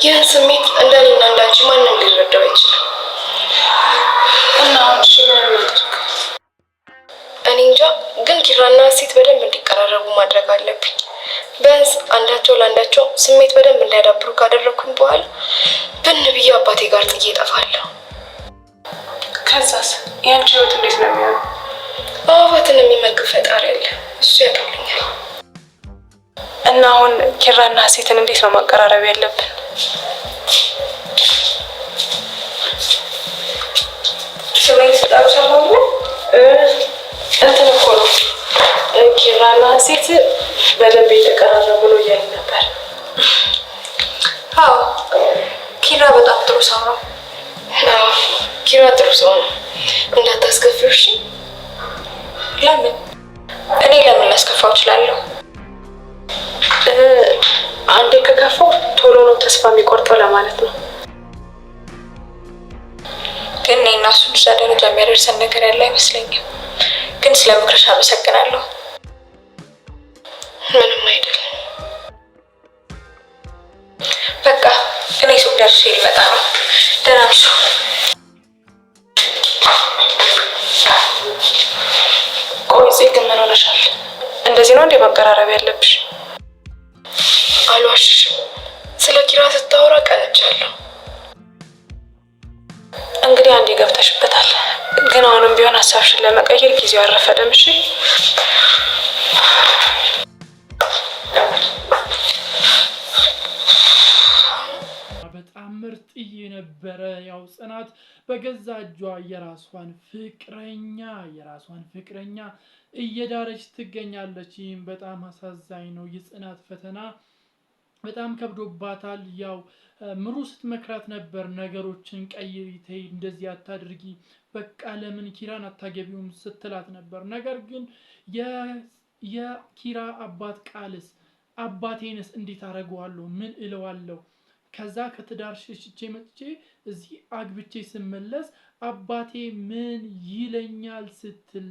ይህን ስሜት እንደኔና እንዳንቺ ማንም ሊረዳው አይችልም። እና አሁን እሺ ምን እናድርግ? እኔ እንጃ፣ ግን ኪራና ሀሴት በደንብ እንዲቀራረቡ ማድረግ አለብኝ። ቢያንስ አንዳቸው ለአንዳቸው ስሜት በደንብ እንዲያዳብሩ ካደረግኩኝ በኋላ ብን ብዬ አባቴ ጋር ጥዬ እጠፋለሁ። ከዛስ ያንቺ ህይወት እንዴት ነው የሚሆነው? አባትን የሚመግብ ፈጣሪ አለ፣ እሱ ያውቅልኛል። እና አሁን ኪራና ሀሴትን እንዴት ነው ማቀራረብ ያለብን? ስሜን ስጣሩ ሰማሁ። እንትን እኮ ነው ኪራና ሀሴት በደንብ የተቀራረቡ ነው እያሉ ነበር። አዎ ኪራ በጣም ጥሩ ሰው ነው። ኪራ ጥሩ ሰው ነው፣ እንዳታስከፊው እሺ? ለምን? እኔ ለምን ላስከፋው እችላለሁ? አንዴ ከከፋው ቶሎ ነው ተስፋ የሚቆርጠው ለማለት ነው። ግን እኔ እና እሱን እዛ ደረጃ የሚያደርሰን ነገር ያለ አይመስለኝም። ግን ስለ ምክርሽ አመሰግናለሁ። ምንም አይደል። በቃ እኔ ሱቅ ደርሼ ልመጣ ነው። ደህና ነሽ? ቆይ ግን ምን ሆነሻል? እንደዚህ ነው እንዴ መቀራረብ ያለብሽ? አልዋሽሽም፣ ስለ ኪራ ስታወራ ቀንቻለሁ። እንግዲህ አንዴ ገብተሽበታል። ግን አሁንም ቢሆን ሀሳብሽን ለመቀየር ጊዜው አልረፈደም። እሺ በጣም ምርጥዬ ነበረ። ያው ጽናት በገዛ እጇ የራሷን ፍቅረኛ እየዳረች ትገኛለች። ይህም በጣም አሳዛኝ ነው። የጽናት ፈተና በጣም ከብዶባታል። ያው ምሩ ስትመክራት ነበር፣ ነገሮችን ቀይሪ፣ ተይ፣ እንደዚህ አታድርጊ፣ በቃ ለምን ኪራን አታገቢውም ስትላት ነበር። ነገር ግን የኪራ አባት ቃልስ፣ አባቴንስ እንዴት አደርገዋለሁ? ምን እለዋለሁ? ከዛ ከትዳር ሸሽቼ መጥቼ እዚህ አግብቼ ስመለስ አባቴ ምን ይለኛል ስትል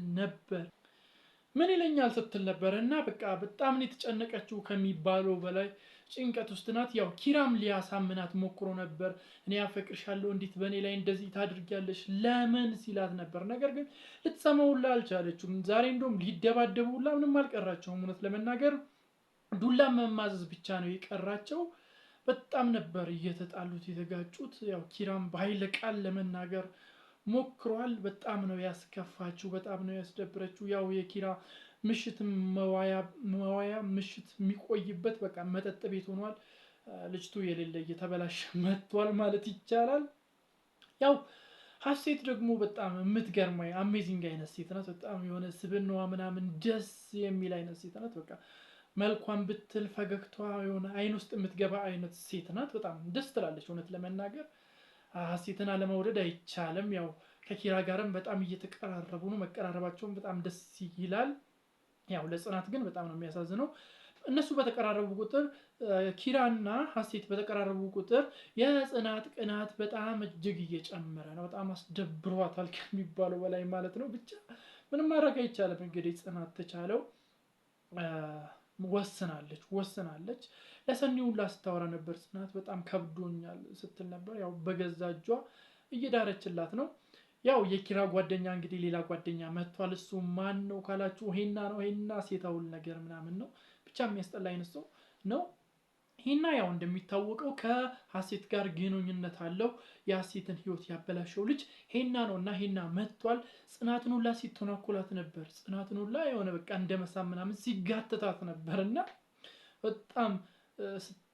ነበር እና በቃ በጣም ነው የተጨነቀችው ከሚባለው በላይ ጭንቀት ውስጥ ናት። ያው ኪራም ሊያሳምናት ሞክሮ ነበር። እኔ አፈቅርሻለሁ፣ እንዴት በእኔ ላይ እንደዚህ ታድርጊያለሽ? ለምን ሲላት ነበር። ነገር ግን ልትሰማውላ አልቻለችም። ዛሬ እንደውም ሊደባደቡላ ምንም አልቀራቸውም። እውነት ለመናገር ዱላ መማዘዝ ብቻ ነው የቀራቸው። በጣም ነበር እየተጣሉት የተጋጩት። ያው ኪራም በኃይለ ቃል ለመናገር ሞክሯል። በጣም ነው ያስከፋችው፣ በጣም ነው ያስደብረችው። ያው የኪራ ምሽት መዋያ ምሽት የሚቆይበት በቃ መጠጥ ቤት ሆኗል። ልጅቱ የሌለ እየተበላሸ መጥቷል ማለት ይቻላል። ያው ሀሴት ደግሞ በጣም የምትገርም አሜዚንግ አይነት ሴት ናት። በጣም የሆነ ስብናዋ ምናምን ደስ የሚል አይነት ሴት ናት። በቃ መልኳን ብትል ፈገግቷ የሆነ አይን ውስጥ የምትገባ አይነት ሴት ናት። በጣም ደስ ትላለች። እውነት ለመናገር ሀሴትን አለመውደድ አይቻልም። ያው ከኪራ ጋርም በጣም እየተቀራረቡ ነው። መቀራረባቸውን በጣም ደስ ይላል። ያው ለጽናት ግን በጣም ነው የሚያሳዝነው። እነሱ በተቀራረቡ ቁጥር ኪራና ሀሴት በተቀራረቡ ቁጥር የጽናት ቅናት በጣም እጅግ እየጨመረ ነው። በጣም አስደብሯታል ከሚባለው በላይ ማለት ነው። ብቻ ምንም ማድረግ አይቻልም። እንግዲህ ጽናት ተቻለው ወስናለች። ለሰኒ ሁላ ስታወራ ነበር። ጽናት በጣም ከብዶኛል ስትል ነበር። ያው በገዛ እጇ እየዳረችላት ነው። ያው የኪራ ጓደኛ እንግዲህ ሌላ ጓደኛ መጥቷል። እሱ ማን ነው ካላችሁ ሄና ነው። ሄና ሴታውል ነገር ምናምን ነው። ብቻ የሚያስጠላ አይነት ሰው ነው። ሄና ያው እንደሚታወቀው ከሀሴት ጋር ግንኙነት አለው። የሀሴትን ህይወት ያበላሸው ልጅ ሄና ነው እና ሄና መጥቷል። ጽናትን ሁላ ሲተናኮላት ነበር። ጽናትን ሁላ የሆነ በቃ እንደመሳም ምናምን ሲጋተታት ነበር እና በጣም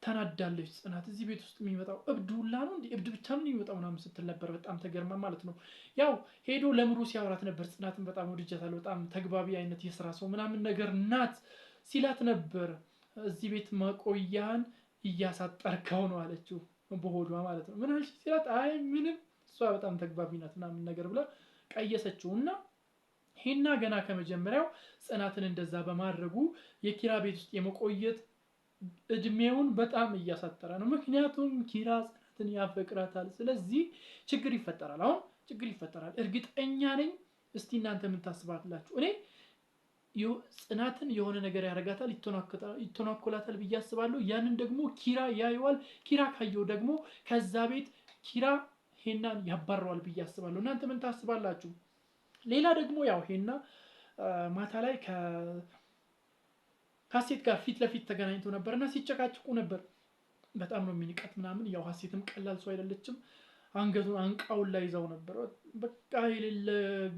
ተናዳለች ጽናት። እዚህ ቤት ውስጥ የሚመጣው እብድ ሁላ ነው እንዴ? እብድ ብቻ ነው የሚመጣው ምናምን ስትል ነበር። በጣም ተገርማ ማለት ነው። ያው ሄዶ ለምሩ ሲያወራት ነበር። ጽናትን በጣም ወድጃታለሁ፣ በጣም ተግባቢ አይነት የስራ ሰው ምናምን ነገር ናት ሲላት ነበር። እዚህ ቤት መቆያን እያሳጠርከው ነው አለችው፣ በሆዷ ማለት ነው። ምን አልሽ ሲላት አይ ምንም፣ እሷ በጣም ተግባቢ ናት ምናምን ነገር ብላ ቀየሰችው። እና ሄና ገና ከመጀመሪያው ጽናትን እንደዛ በማድረጉ የኪራ ቤት ውስጥ የመቆየት እድሜውን በጣም እያሳጠረ ነው። ምክንያቱም ኪራ ጽናትን ያፈቅራታል። ስለዚህ ችግር ይፈጠራል። አሁን ችግር ይፈጠራል እርግጠኛ ነኝ። እስቲ እናንተ ምን ታስባላችሁ? እኔ ጽናትን የሆነ ነገር ያረጋታል፣ ይተናኮላታል ብዬ አስባለሁ። ያንን ደግሞ ኪራ ያየዋል። ኪራ ካየው ደግሞ ከዛ ቤት ኪራ ሄናን ያባረዋል ብዬ አስባለሁ። እናንተ ምን ታስባላችሁ? ሌላ ደግሞ ያው ሄና ማታ ላይ ከሀሴት ጋር ፊት ለፊት ተገናኝቶ ነበርና ሲጨቃጭቁ ነበር። በጣም ነው የሚንቀት ምናምን። ያው ሀሴትም ቀላል ሰው አይደለችም። አንገቱን አንቃውን ላይ ይዛው ነበር። በቃ የሌለ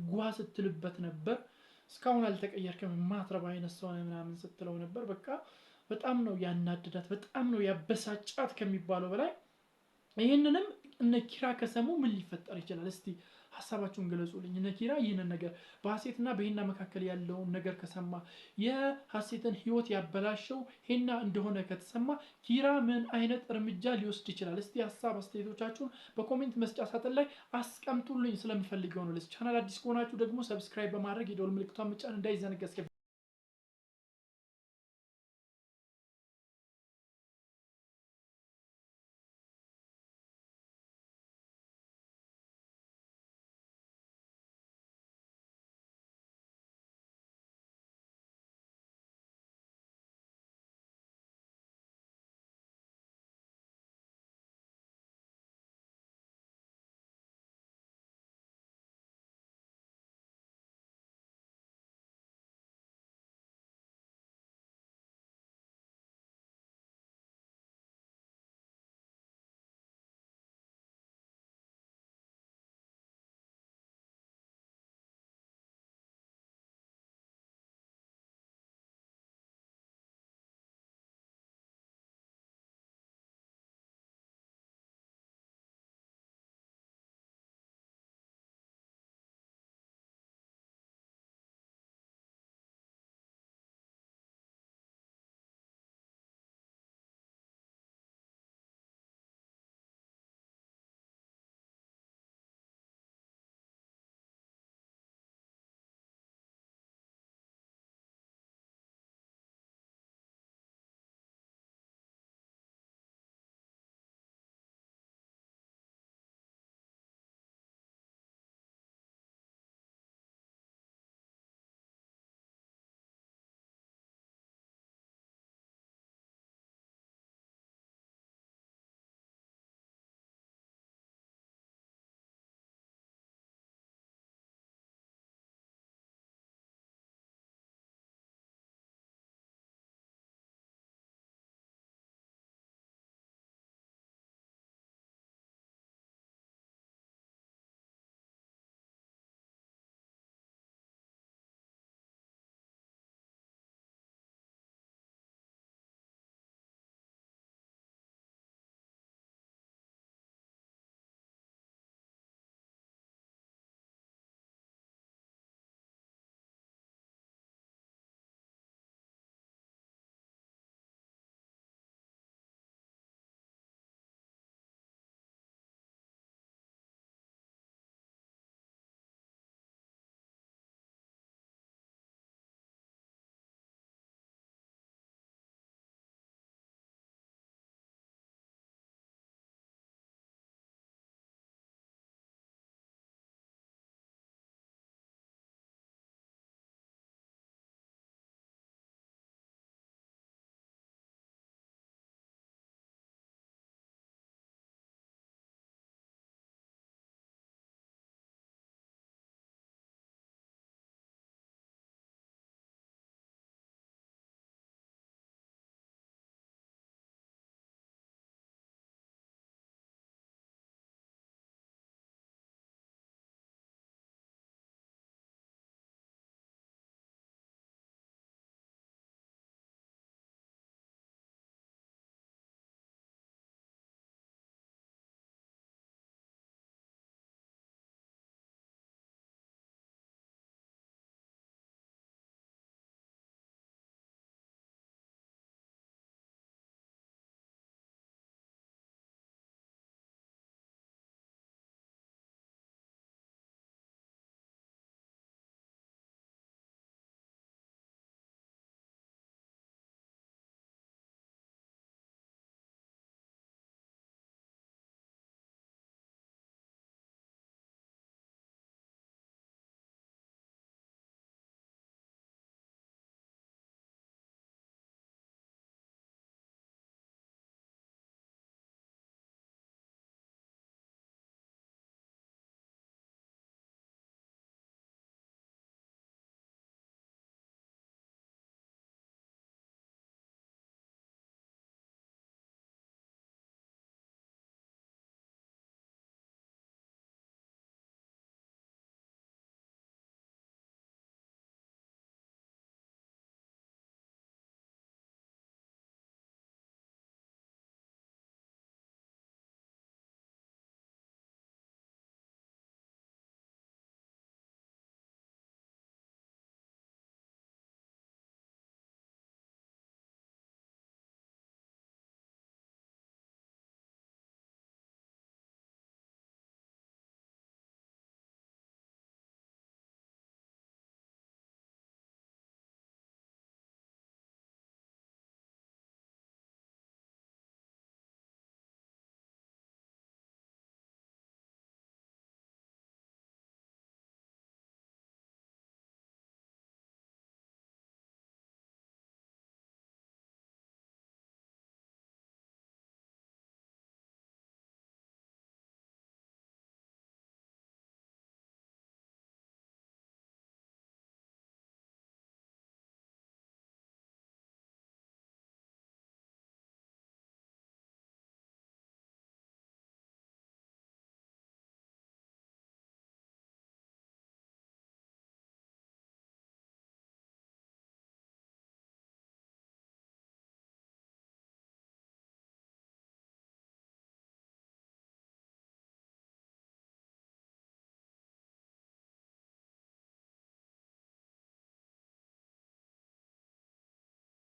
ጓ ስትልበት ነበር። እስካሁን አልተቀየርክም ማትረባ አይነት ሰው ምናምን ስትለው ነበር። በቃ በጣም ነው ያናድዳት፣ በጣም ነው ያበሳጫት ከሚባለው በላይ። ይህንንም እነ ኪራ ከሰሙ ምን ሊፈጠር ይችላል? እስቲ ሀሳባችሁን ገለጹልኝ። እነ ኪራ ይህንን ነገር በሀሴትና በሄና መካከል ያለውን ነገር ከሰማ የሀሴትን ህይወት ያበላሸው ሄና እንደሆነ ከተሰማ ኪራ ምን አይነት እርምጃ ሊወስድ ይችላል? እስቲ ሀሳብ አስተያየቶቻችሁን በኮሜንት መስጫ ሳጥን ላይ አስቀምጡልኝ። ስለምፈልገው ነው። ለዚህ ቻናል አዲስ ከሆናችሁ ደግሞ ሰብስክራይብ በማድረግ የደወል ምልክቷን መጫን እንዳይዘነጋ። እስከ